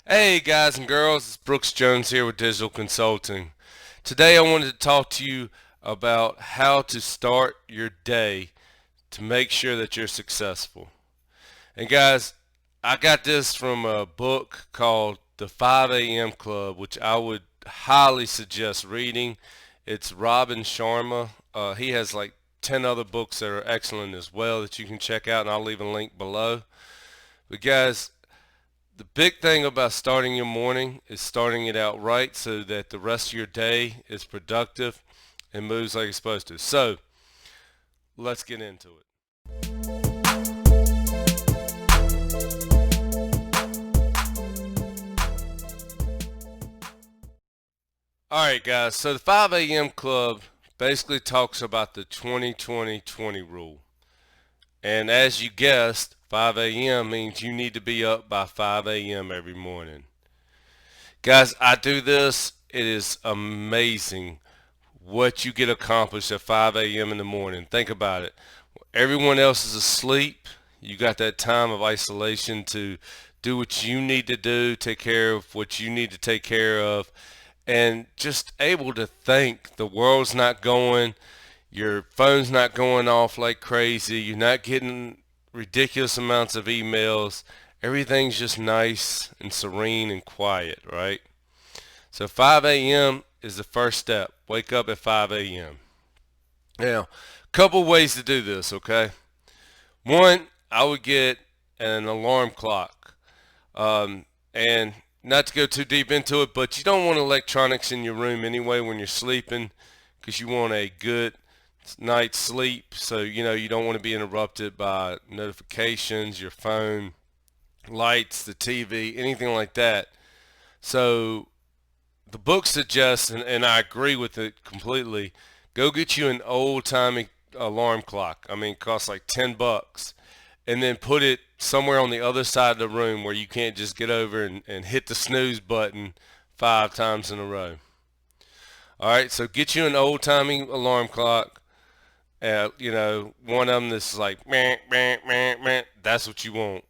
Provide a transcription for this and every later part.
Hey guys and girls, it's Brooks Jones here with Digital Consulting. Today I wanted to talk to you about how to start your day to make sure that you're successful. And guys, I got this from a book called The 5 a.m. Club, which I would highly suggest reading. It's Robin Sharma. He has like 10 other books that are excellent as well that you can check out, and I'll leave a link below. But guys, the big thing about starting your morning is starting it out right so that the rest of your day is productive and moves like it's supposed to. So let's get into it. All right, guys. So the 5 a.m. Club basically talks about the 20-20-20 rule. And as you guessed, 5 a.m. means you need to be up by 5 a.m. every morning. Guys, I do this. It is amazing what you get accomplished at 5 a.m. in the morning. Think about it. Everyone else is asleep. You got that time of isolation to do what you need to do, take care of what you need to take care of, and just able to think. The world's not going, your phone's not going off like crazy, you're not getting ridiculous amounts of emails. Everything's just nice and serene and quiet, right? So 5 a.m. is the first step. Wake up at 5 a.m. Now, couple ways to do this, okay? One, I would get an alarm clock. And not to go too deep into it, but you don't want electronics in your room anyway when you're sleeping because you want a good night's sleep. So, you don't want to be interrupted by notifications, your phone, lights, the TV, anything like that. So the book suggests, and I agree with it completely, go get you an old timey alarm clock. I mean, it costs like $10, and then put it somewhere on the other side of the room where you can't just get over and hit the snooze button 5 times in a row. All right, so get you an old timey alarm clock. One of them that's like meh, meh, meh, meh. That's what you want,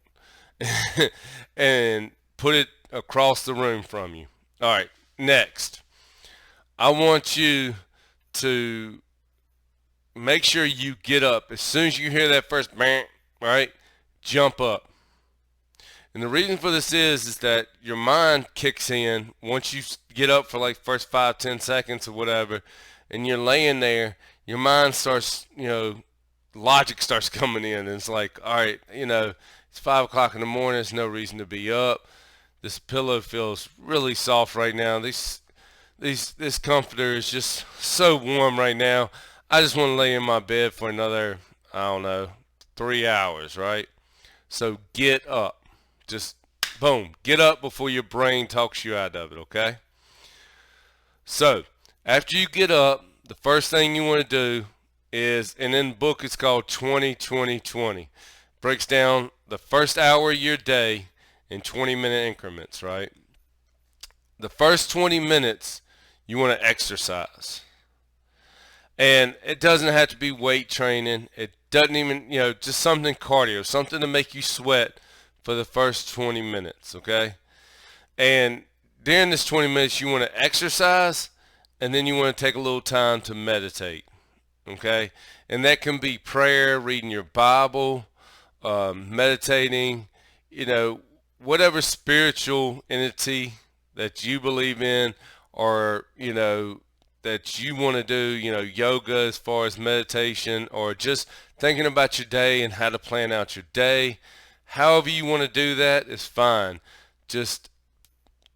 and put it across the room from you. All right, next, I want you to make sure you get up as soon as you hear that first bang, right? Jump up. And the reason for this is that your mind kicks in once you get up for like first 5, 10 seconds or whatever, and you're laying there. Your mind starts, logic starts coming in, and it's like, all right, it's 5 o'clock in the morning. There's no reason to be up. This pillow feels really soft right now. This comforter is just so warm right now. I just want to lay in my bed for another, I don't know, 3 hours, right? So get up. Just boom, get up before your brain talks you out of it, okay? So after you get up, the first thing you want to do is, and in the book it's called 20-20-20. Breaks down the first hour of your day in 20-minute increments, right? The first 20 minutes you want to exercise. And it doesn't have to be weight training. It doesn't even, just something cardio, something to make you sweat for the first 20 minutes, okay? And during this 20 minutes, you want to exercise and then you want to take a little time to meditate, okay? And that can be prayer, reading your Bible, meditating, you know, whatever spiritual entity that you believe in, or, that you want to do, yoga as far as meditation, or just thinking about your day and how to plan out your day. However you want to do that is fine. Just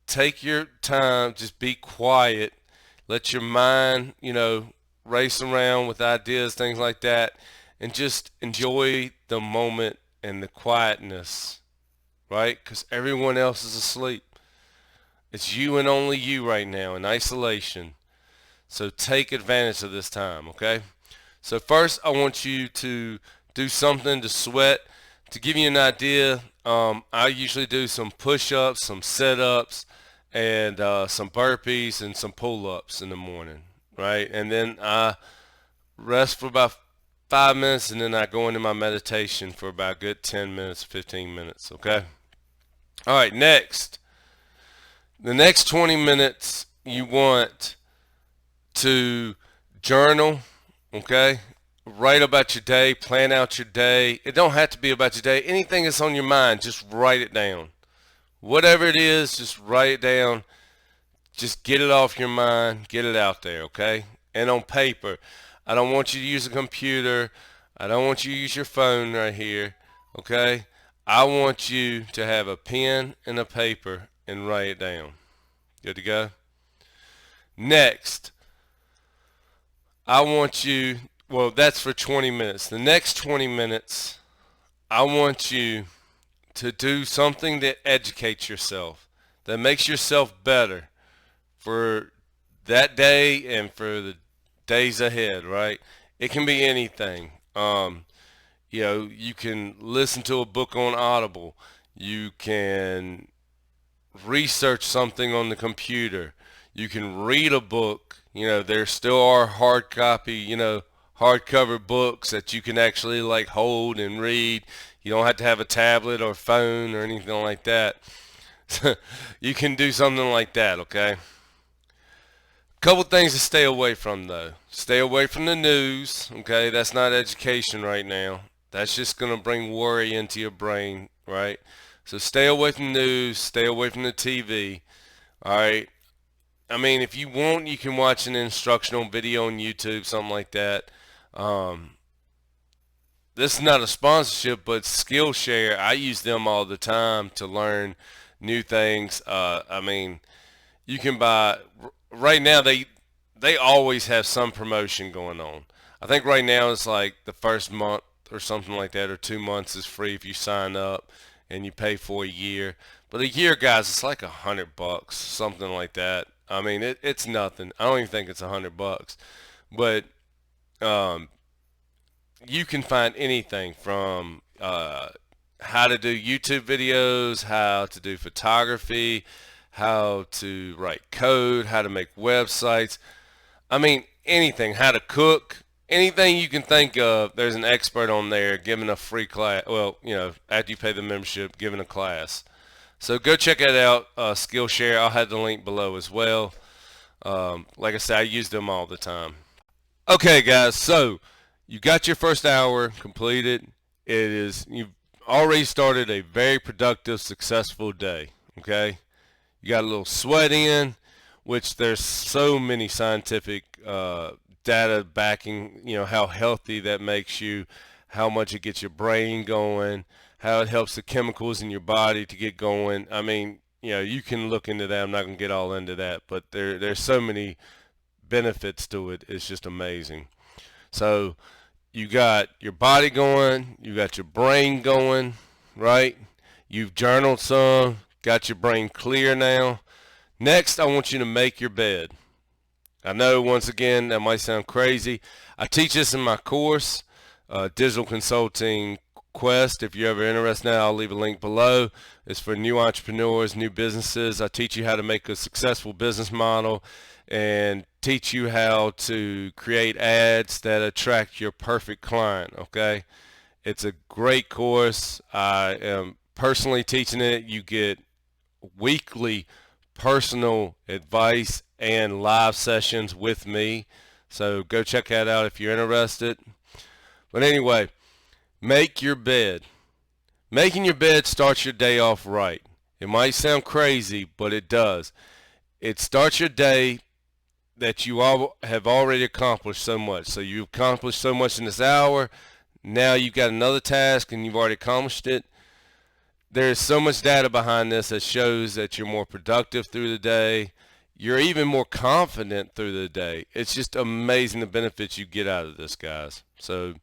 take your time, just be quiet, let your mind, race around with ideas, things like that, and just enjoy the moment and the quietness, right? Because everyone else is asleep. It's you and only you right now in isolation. So take advantage of this time, okay? So first, I want you to do something to sweat. To give you an idea, I usually do some push-ups, some sit-ups, and some burpees and some pull-ups in the morning, right? And then I rest for about 5 minutes, and then I go into my meditation for about a good 10 minutes, 15 minutes, okay? All right, next. The next 20 minutes you want to journal, okay? Write about your day, plan out your day. It don't have to be about your day. Anything that's on your mind, just write it down. Whatever it is, just write it down. Just get it off your mind, get it out there, okay? And on paper. I don't want you to use a computer. I don't want you to use your phone right here, okay? I want you to have a pen and a paper and write it down. Good to go? Next, I want you, well, that's for 20 minutes. The next 20 minutes, I want you to do something that educates yourself, that makes yourself better for that day and for the days ahead, right? It can be anything. You can listen to a book on Audible. You can research something on the computer. You can read a book. There still are hard copy, hardcover books that you can actually like hold and read. You don't have to have a tablet or phone or anything like that. You can do something like that, okay? Couple things to stay away from though. Stay away from the news, okay? That's not education right now. That's just going to bring worry into your brain, right? So stay away from the news, stay away from the TV, all right? I mean, if you want, you can watch an instructional video on YouTube, something like that. This is not a sponsorship, but Skillshare, I use them all the time to learn new things. I mean, you can buy, right now they always have some promotion going on. I think right now it's like the first month or something like that, or 2 months is free if you sign up and you pay for a year. But a year, guys, it's like $100, something like that. I mean, it's nothing. I don't even think it's $100, but um, you can find anything from how to do YouTube videos, how to do photography, how to write code, how to make websites. I mean, anything, how to cook, anything you can think of, there's an expert on there giving a free class. Well, after you pay the membership, giving a class. So go check that out, Skillshare. I'll have the link below as well. Like I said, I use them all the time. Okay, guys, so you got your first hour completed. You've already started a very productive, successful day, okay? You got a little sweat in, which there's so many scientific data backing, how healthy that makes you, how much it gets your brain going, how it helps the chemicals in your body to get going. I mean, you can look into that. I'm not going to get all into that, but there's so many benefits to it. It's just amazing. So you got your body going, you got your brain going, right? You've journaled some, got your brain clear now. Next, I want you to make your bed. I know, once again, that might sound crazy. I teach this in my course, Digital Consulting Quest. If you're ever interested now, I'll leave a link below. It's for new entrepreneurs, new businesses. I teach you how to make a successful business model and teach you how to create ads that attract your perfect client, okay? It's a great course. I am personally teaching it. You get weekly personal advice and live sessions with me. So go check that out if you're interested. But anyway, make your bed. Making your bed starts your day off right. It might sound crazy, but it does. It starts your day that you all have already accomplished so much. So you've accomplished so much in this hour. Now you've got another task and you've already accomplished it. There's so much data behind this that shows that you're more productive through the day. You're even more confident through the day. It's just amazing the benefits you get out of this, guys. So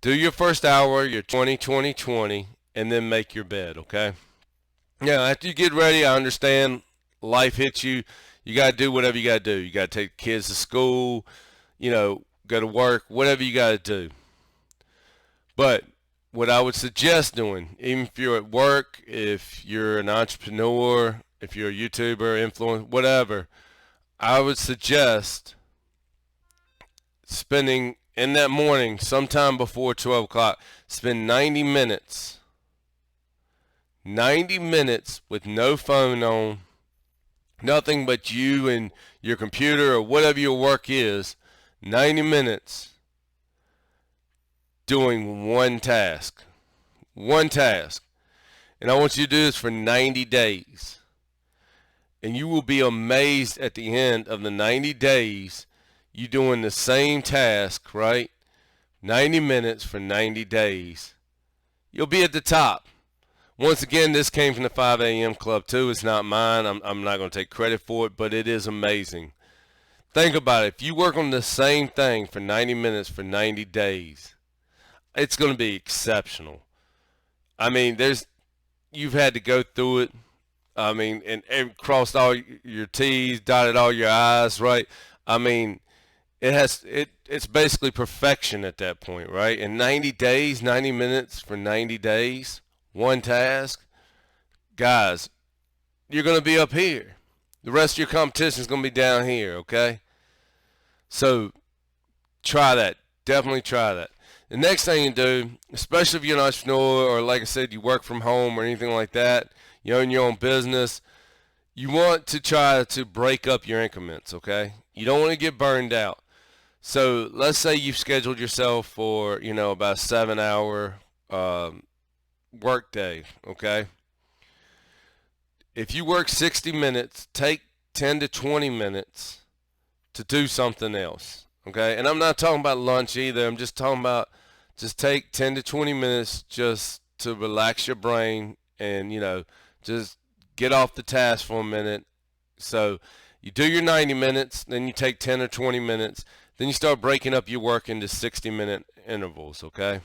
do your first hour, your 20-20-20, and then make your bed, okay? Now, after you get ready, I understand life hits you. You got to do whatever you got to do. You got to take kids to school, go to work, whatever you got to do. But what I would suggest doing, even if you're at work, if you're an entrepreneur, if you're a YouTuber, influencer, whatever, I would suggest spending in that morning, sometime before 12 o'clock, spend 90 minutes with no phone on, Nothing but you and your computer or whatever your work is, 90 minutes doing one task. One task. And I want you to do this for 90 days. And you will be amazed at the end of the 90 days, you doing the same task, right? 90 minutes for 90 days. You'll be at the top. Once again, this came from the 5 a.m. Club too. It's not mine. I'm not going to take credit for it, but it is amazing. Think about it. If you work on the same thing for 90 minutes for 90 days, it's going to be exceptional. I mean, you've had to go through it. I mean, and crossed all your T's, dotted all your I's, right? I mean, it's basically perfection at that point, right? In 90 days, 90 minutes for 90 days, one task, guys, you're going to be up here. The rest of your competition is going to be down here, okay? So try that. Definitely try that. The next thing you do, especially if you're an entrepreneur or like I said, you work from home or anything like that, you own your own business, you want to try to break up your increments, okay? You don't want to get burned out. So let's say you've scheduled yourself for, about a 7-hour work day, okay? If you work 60 minutes, take 10 to 20 minutes to do something else, okay? And I'm not talking about lunch either. I'm just talking about just take 10 to 20 minutes just to relax your brain and, just get off the task for a minute. So you do your 90 minutes, then you take 10 or 20 minutes, then you start breaking up your work into 60-minute intervals, okay?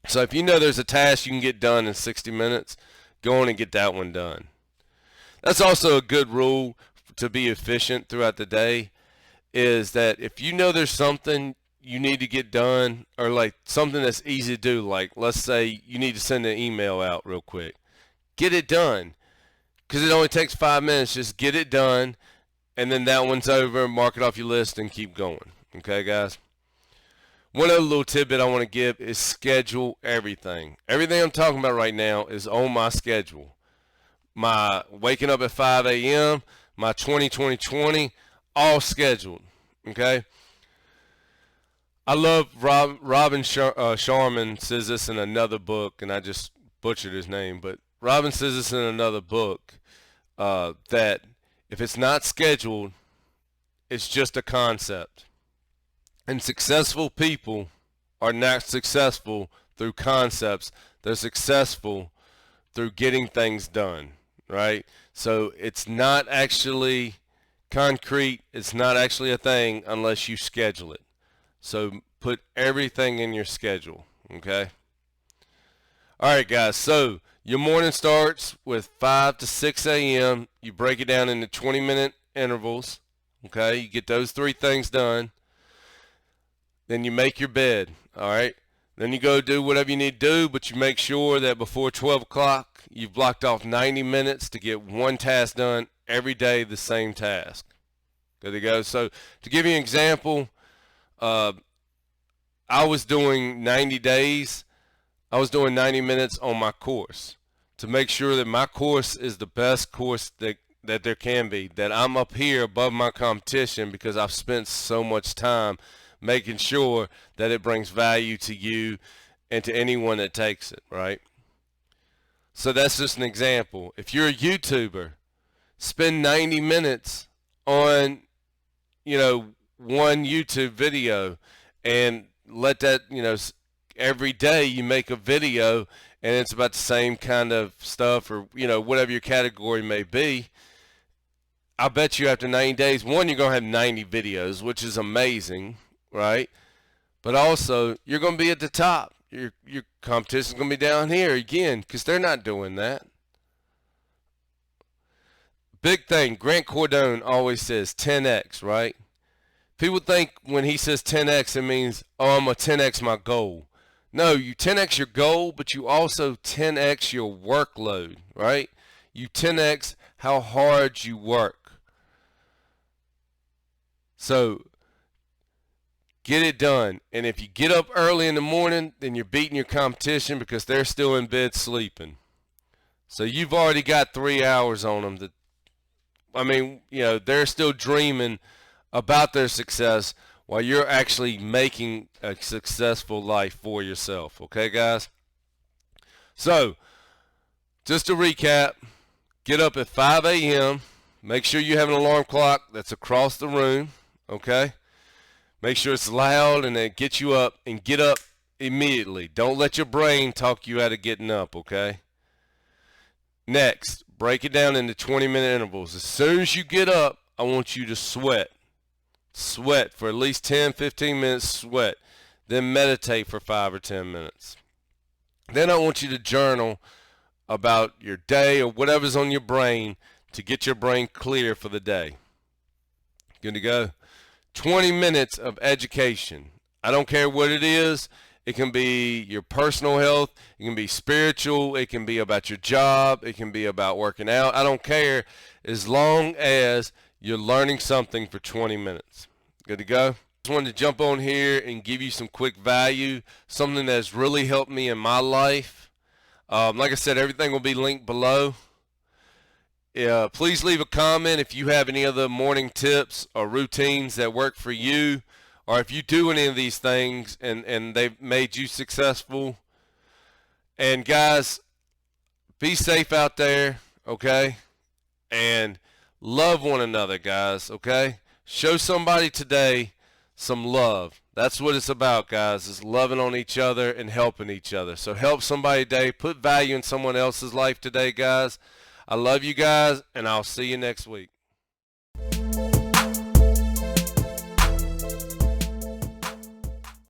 So if you know there's a task you can get done in 60 minutes, go on and get that one done. That's also a good rule to be efficient throughout the day, is that if you know there's something you need to get done, or like something that's easy to do, like let's say you need to send an email out real quick, get it done, because it only takes 5 minutes. Just get it done, and then that one's over, mark it off your list, and keep going. Okay, guys? One other little tidbit I want to give is schedule everything. Everything I'm talking about right now is on my schedule. My waking up at 5 a.m., my 20-20-20, all scheduled. Okay? I love Robin Sharman says this in another book, and I just butchered his name, but Robin says this in another book, that if it's not scheduled, it's just a concept. And successful people are not successful through concepts. They're successful through getting things done, right? So it's not actually concrete. It's not actually a thing unless you schedule it. So put everything in your schedule, okay? All right, guys. So your morning starts with 5 to 6 a.m. You break it down into 20-minute intervals, okay? You get those 3 things done. Then you make your bed, all right? Then you go do whatever you need to do, but you make sure that before 12 o'clock, you've blocked off 90 minutes to get one task done every day, the same task. Good to go. So to give you an example, I was doing 90 days. I was doing 90 minutes on my course to make sure that my course is the best course that there can be, that I'm up here above my competition because I've spent so much time making sure that it brings value to you and to anyone that takes it, right? So that's just an example. If you're a YouTuber, spend 90 minutes on, one YouTube video, and let that, every day you make a video and it's about the same kind of stuff, or, whatever your category may be. I bet you after 90 days, one, you're going to have 90 videos, which is amazing, right? But also, you're going to be at the top. Your competition's going to be down here again, because they're not doing that. Big thing, Grant Cardone always says 10x, right? People think when he says 10x, it means, oh, I'm going to 10x my goal. No, you 10x your goal, but you also 10x your workload, right? You 10x how hard you work. So get it done. And if you get up early in the morning, then you're beating your competition because they're still in bed sleeping. So you've already got 3 hours on them I mean, they're still dreaming about their success while you're actually making a successful life for yourself. Okay, guys? So, just to recap, get up at 5 a.m. Make sure you have an alarm clock that's across the room. Okay? Make sure it's loud and it gets you up, and get up immediately. Don't let your brain talk you out of getting up, okay? Next, break it down into 20-minute intervals. As soon as you get up, I want you to sweat. Sweat for at least 10, 15 minutes, sweat. Then meditate for 5 or 10 minutes. Then I want you to journal about your day or whatever's on your brain to get your brain clear for the day. Good to go? 20 minutes of education. I don't care what it is. It can be your personal health. It can be spiritual. It can be about your job. It can be about working out. I don't care, as long as you're learning something for 20 minutes. Good to go? Just wanted to jump on here and give you some quick value, something that's really helped me in my life. Like I said, everything will be linked below. Please leave a comment if you have any other morning tips or routines that work for you, or if you do any of these things and they've made you successful. And guys, be safe out there, okay? And love one another, guys, okay? Show somebody today some love. That's what it's about, guys, is loving on each other and helping each other. So help somebody today. Put value in someone else's life today, guys. I love you guys, and I'll see you next week.